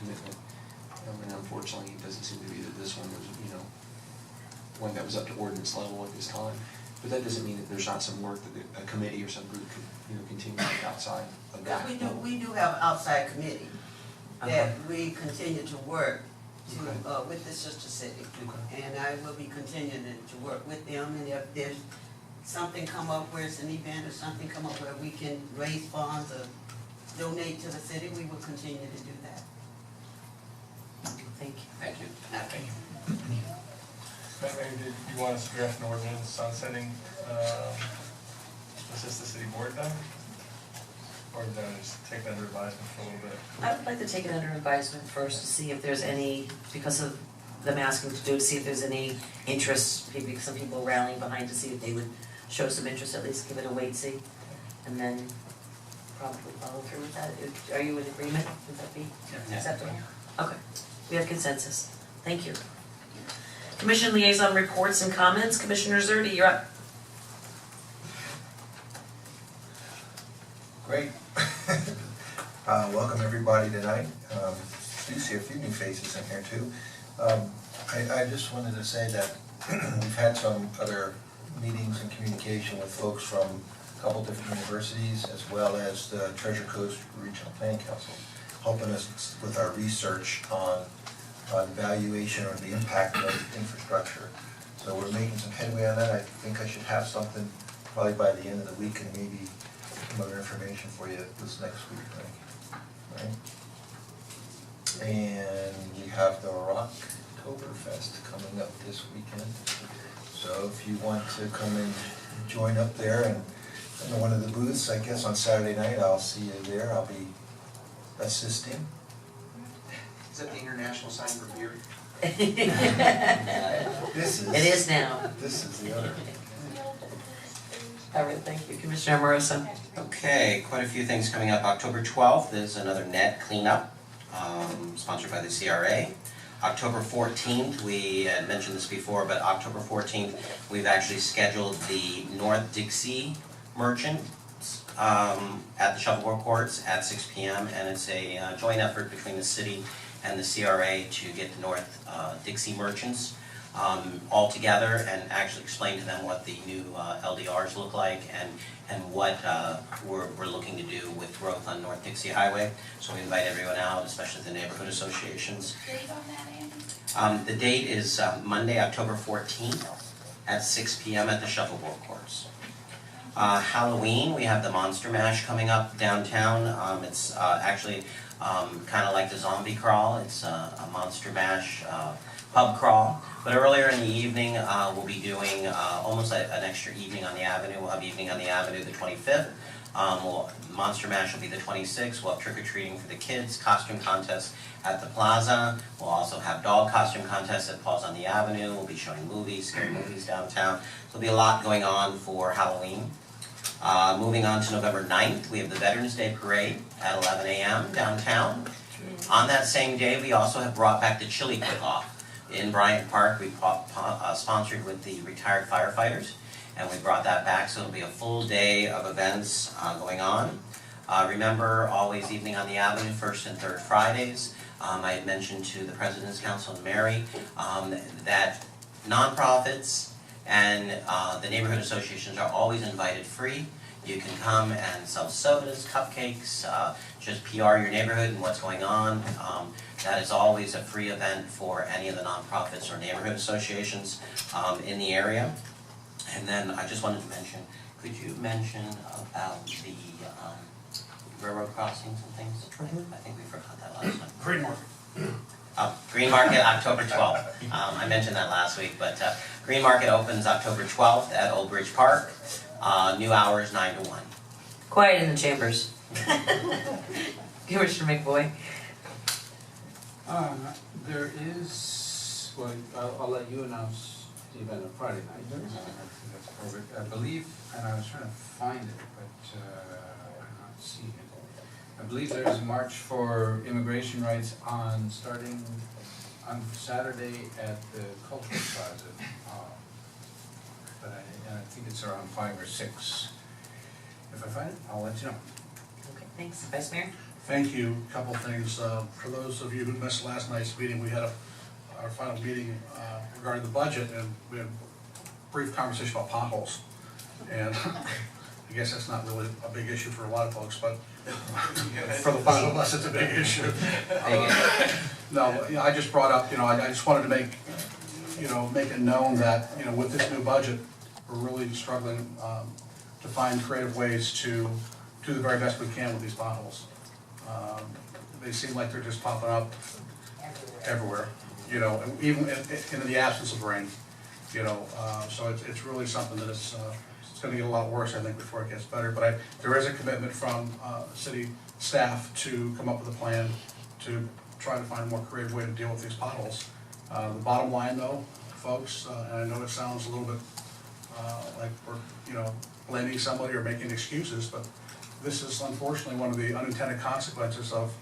commitment. And unfortunately, it doesn't seem to be that this one was, one that was up to ordinance level at this time. But that doesn't mean that there's not some work that a committee or some group could, continue outside of that. We do have an outside committee that we continue to work to, with the sister city. Okay. And I will be continuing to work with them, and if there's something come up where it's an event or something come up where we can raise funds or donate to the city, we will continue to do that. Thank you. Thank you. Okay. Maybe did you want us to draft an ordinance sunsetting assist the city board then? Or just take that under advisement for a little bit? I would like to take it under advisement first to see if there's any, because of them asking to do, to see if there's any interest, maybe some people rallying behind to see if they would show some interest, at least give it a wait-see, and then probably follow through with that. Are you in agreement? Would that be acceptable? Okay, we have consensus. Thank you. Commission liaison reports and comments. Commissioner Zerdy, you're up. Great. Welcome everybody tonight. Do see a few new faces in here too. I just wanted to say that we've had some other meetings and communication with folks from a couple different universities, as well as the Treasure Coast Regional Planning Council, helping us with our research on valuation or the impact of infrastructure. So we're making some headway on that. I think I should have something probably by the end of the week, and maybe some other information for you this next week, right? And we have the Rocktoberfest coming up this weekend. So if you want to come and join up there and in one of the booths, I guess on Saturday night, I'll see you there. I'll be assisting. Is that the international sign for beer? This is. It is now. This is the other. All right, thank you. Commissioner Amoroso. Okay, quite a few things coming up. October 12th is another net cleanup, sponsored by the CRA. October 14th, we had mentioned this before, but October 14th, we've actually scheduled the North Dixie Merchant at the Shuffleboard Courts at 6 p.m. and it's a joint effort between the city and the CRA to get the North Dixie merchants all together and actually explain to them what the new LDRs look like and what we're looking to do with growth on North Dixie Highway. So we invite everyone out, especially the neighborhood associations. Date on that, Andy? The date is Monday, October 14th at 6 p.m. at the Shuffleboard Courts. Halloween, we have the Monster Mash coming up downtown. It's actually kind of like the zombie crawl. It's a Monster Mash pub crawl. But earlier in the evening, we'll be doing almost an extra evening on the Avenue. We'll have evening on the Avenue the 25th. Monster Mash will be the 26th. We'll have trick-or-treating for the kids, costume contest at the Plaza. We'll also have dog costume contest at Paul's on the Avenue. We'll be showing movies, scary movies downtown. So there'll be a lot going on for Halloween. Moving on to November 9th, we have the Veterans Day Parade at 11 a.m. downtown. On that same day, we also have brought back the Chili Cook-Off in Bryant Park. We sponsored with the retired firefighters, and we brought that back, so it'll be a full day of events going on. Remember, always evening on the Avenue, first and third Fridays. I had mentioned to the President's Council and Mary that nonprofits and the neighborhood associations are always invited free. You can come and sell sodas, cupcakes, just PR your neighborhood and what's going on. That is always a free event for any of the nonprofits or neighborhood associations in the area. And then I just wanted to mention, could you mention about the railroad crossings and things? I think we forgot that last time. Green Market. Green Market, October 12th. I mentioned that last week, but Green Market opens October 12th at Old Bridge Park. New hours 9 to 1. Quiet in the chambers. Commissioner McBoy. There is, well, I'll let you announce the event on Friday night. That's perfect. I believe, and I was trying to find it, but I'm not seeing it. I believe there is a march for immigration rights starting on Saturday at the Cultural Plaza. But I think it's around 5 or 6. If I find it, I'll let you know. Okay, thanks. Vice Mayor? Thank you. A couple things. For those of you who missed last night's meeting, we had our final meeting regarding the budget, and we had a brief conversation about potholes. And I guess that's not really a big issue for a lot of folks, but for the five of us, it's a big issue. No, you know, I just brought up, I just wanted to make it known that, with this new budget, we're really struggling to find creative ways to do the very best we can with these potholes. They seem like they're just popping up everywhere, even in the absence of rain, so it's really something that it's gonna get a lot worse, I think, before it gets better. But there is a commitment from city staff to come up with a plan to try to find a more creative way to deal with these potholes. The bottom line though, folks, and I know it sounds a little bit like we're, blaming somebody or making excuses, but this is unfortunately one of the unintended consequences of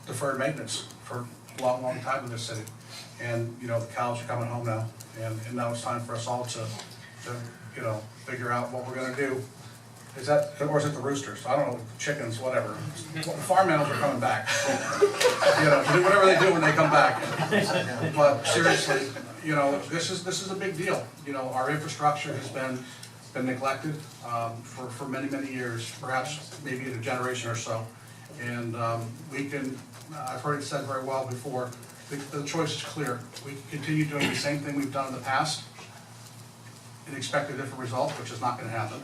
deferred maintenance for a long, long time in this city. And, the cows are coming home now, and now it's time for us all to figure out what we're gonna do. Is that, or is it the roosters? I don't know, chickens, whatever. The farm animals are coming back. Do whatever they do when they come back. But seriously, this is a big deal. Our infrastructure has been neglected for many, many years, perhaps maybe a generation or so. And I've heard it said very well before, the choice is clear. We can continue doing the same thing we've done in the past and expect a different result, which is not gonna happen.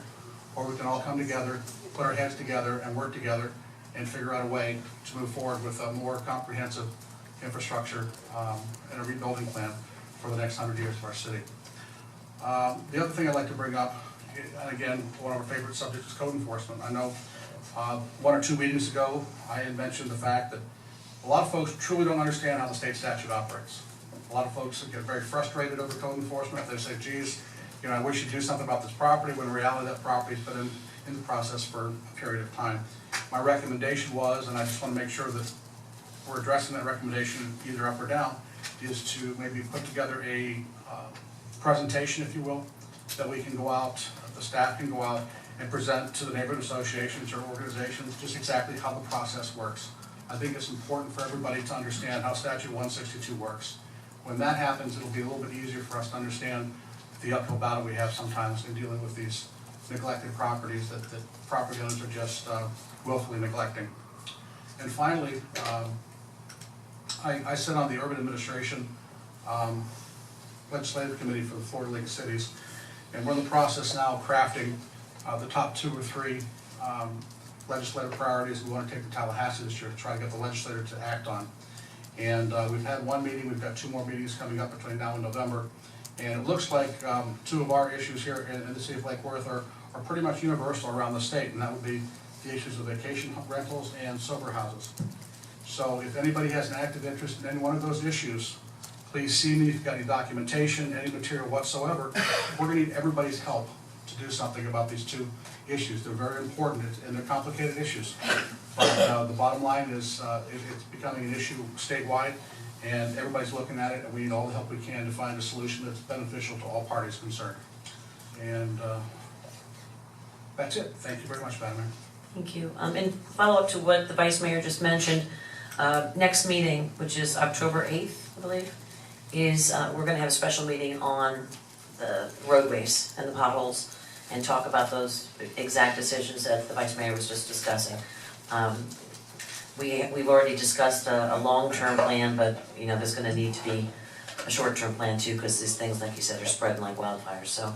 Or we can all come together, put our heads together and work together and figure out a way to move forward with a more comprehensive infrastructure and a rebuilding plan for the next 100 years of our city. The other thing I'd like to bring up, and again, one of our favorite subjects is code enforcement. I know 1 or 2 meetings ago, I had mentioned the fact that a lot of folks truly don't understand how the state statute operates. A lot of folks get very frustrated over code enforcement. They say, geez, I wish you'd do something about this property, when in reality that property's been in the process for a period of time. My recommendation was, and I just want to make sure that we're addressing that recommendation either up or down, is to maybe put together a presentation, if you will, that we can go out, the staff can go out and present to the neighborhood associations or organizations just exactly how the process works. I think it's important for everybody to understand how Statute 162 works. When that happens, it'll be a little bit easier for us to understand the uphill battle we have sometimes in dealing with these neglected properties that property owners are just willfully neglecting. And finally, I sit on the Urban Administration Legislative Committee for the Florida League of Cities, and we're in the process now of crafting the top 2 or 3 legislative priorities we want to take to Tallahassee this year to try to get the legislature to act on. And we've had 1 meeting, we've got 2 more meetings coming up between now and November. And it looks like 2 of our issues here in the city of Lake Worth are pretty much universal around the state, and that would be the issues of vacation rentals and sober houses. So if anybody has an active interest in any one of those issues, please see me. If you've got any documentation, any material whatsoever, we're gonna need everybody's help to do something about these 2 issues. They're very important, and they're complicated issues. But the bottom line is it's becoming an issue statewide, and everybody's looking at it, and we need all the help we can to find a solution that's beneficial to all parties concerned. And that's it. Thank you very much, Madam Mayor. Thank you. And follow up to what the Vice Mayor just mentioned, next meeting, which is October 8th, I believe, is we're gonna have a special meeting on the roadways and the potholes and talk about those exact decisions that the Vice Mayor was just discussing. We've already discussed a long-term plan, but there's gonna need to be a short-term plan too, because these things, like you said, are spreading like wildfires. So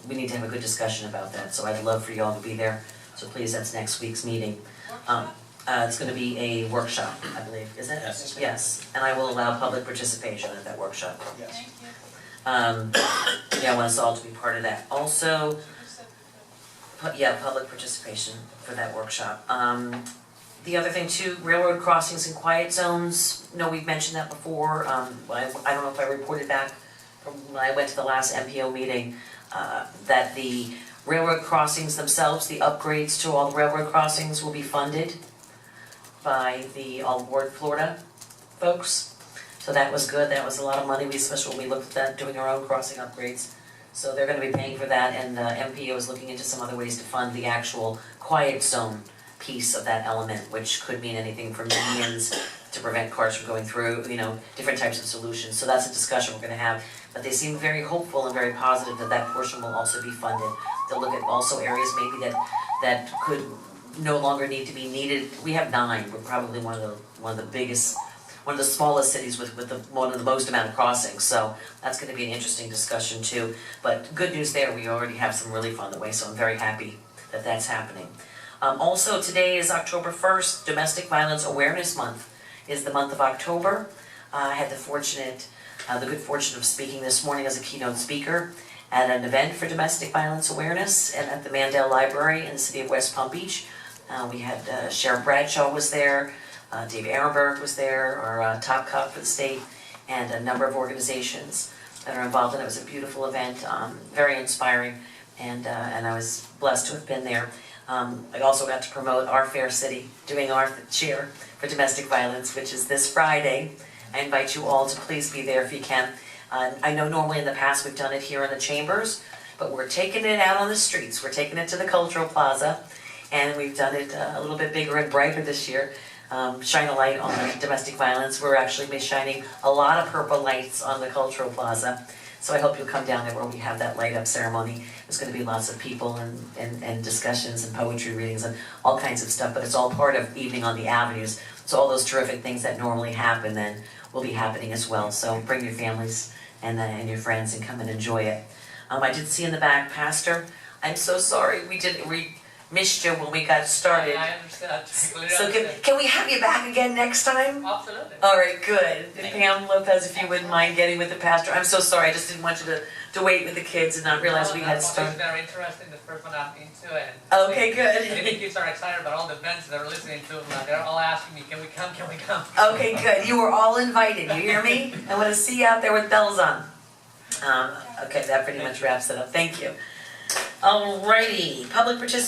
we need to have a good discussion about that. So I'd love for you all to be there. So please, that's next week's meeting. It's gonna be a workshop, I believe, is it? Yes. Yes, and I will allow public participation at that workshop. Yes. I want us all to be part of that. Also, public participation for that workshop. The other thing too, railroad crossings and quiet zones, we've mentioned that before. I don't know if I reported back from when I went to the last MPO meeting, that the railroad crossings themselves, the upgrades to all the railroad crossings will be funded by the All Aboard Florida folks. So that was good, that was a lot of money, especially when we looked at that, doing our own crossing upgrades. So they're gonna be paying for that, and MPO is looking into some other ways to fund the actual quiet zone piece of that element, which could mean anything from medians to prevent cars from going through, different types of solutions. So that's a discussion we're gonna have, but they seem very hopeful and very positive that that portion will also be funded. They'll look at also areas maybe that could no longer need to be needed. We have 9, we're probably one of the smallest cities with one of the most amount of crossings, so that's gonna be an interesting discussion too. But good news there, we already have some relief on the way, so I'm very happy that that's happening. Also, today is October 1st, Domestic Violence Awareness Month is the month of October. I had the good fortune of speaking this morning as a keynote speaker at an event for domestic violence awareness and at the Mandel Library in the city of West Palm Beach. We had Sheriff Bradshaw was there, Dave Ehrenberg was there, our top cop for the state, and a number of organizations that are involved, and it was a beautiful event, very inspiring, and I was blessed to have been there. I also got to promote our Fair City, doing our cheer for domestic violence, which is this Friday. I invite you all to please be there if you can. I know normally in the past we've done it here in the chambers, but we're taking it out on the streets. We're taking it to the Cultural Plaza, and we've done it a little bit bigger and brighter this year. Shine a light on domestic violence. We're actually be shining a lot of purple lights on the Cultural Plaza. So I hope you'll come down there where we have that light up ceremony. There's going to be lots of people and discussions and poetry readings and all kinds of stuff, but it's all part of Evening on the Avenues. So all those terrific things that normally happen then will be happening as well. So bring your families and your friends and come and enjoy it. I did see in the back, Pastor, I'm so sorry we missed you when we got started. I understand. So can we have you back again next time? Absolutely. All right, good. And Pam Lopez, if you wouldn't mind getting with the pastor. I'm so sorry, I just didn't want you to wait with the kids and not realize we had It's started. very interesting, the first one I've been to, and Okay, the good. kids are excited about all the events they're listening to. They're all asking me, can we come, can we come? Okay, good. You were all invited, you hear me? I want to see you out there with bells on. Okay, that pretty much wraps it up. Thank you. Alrighty, public participation.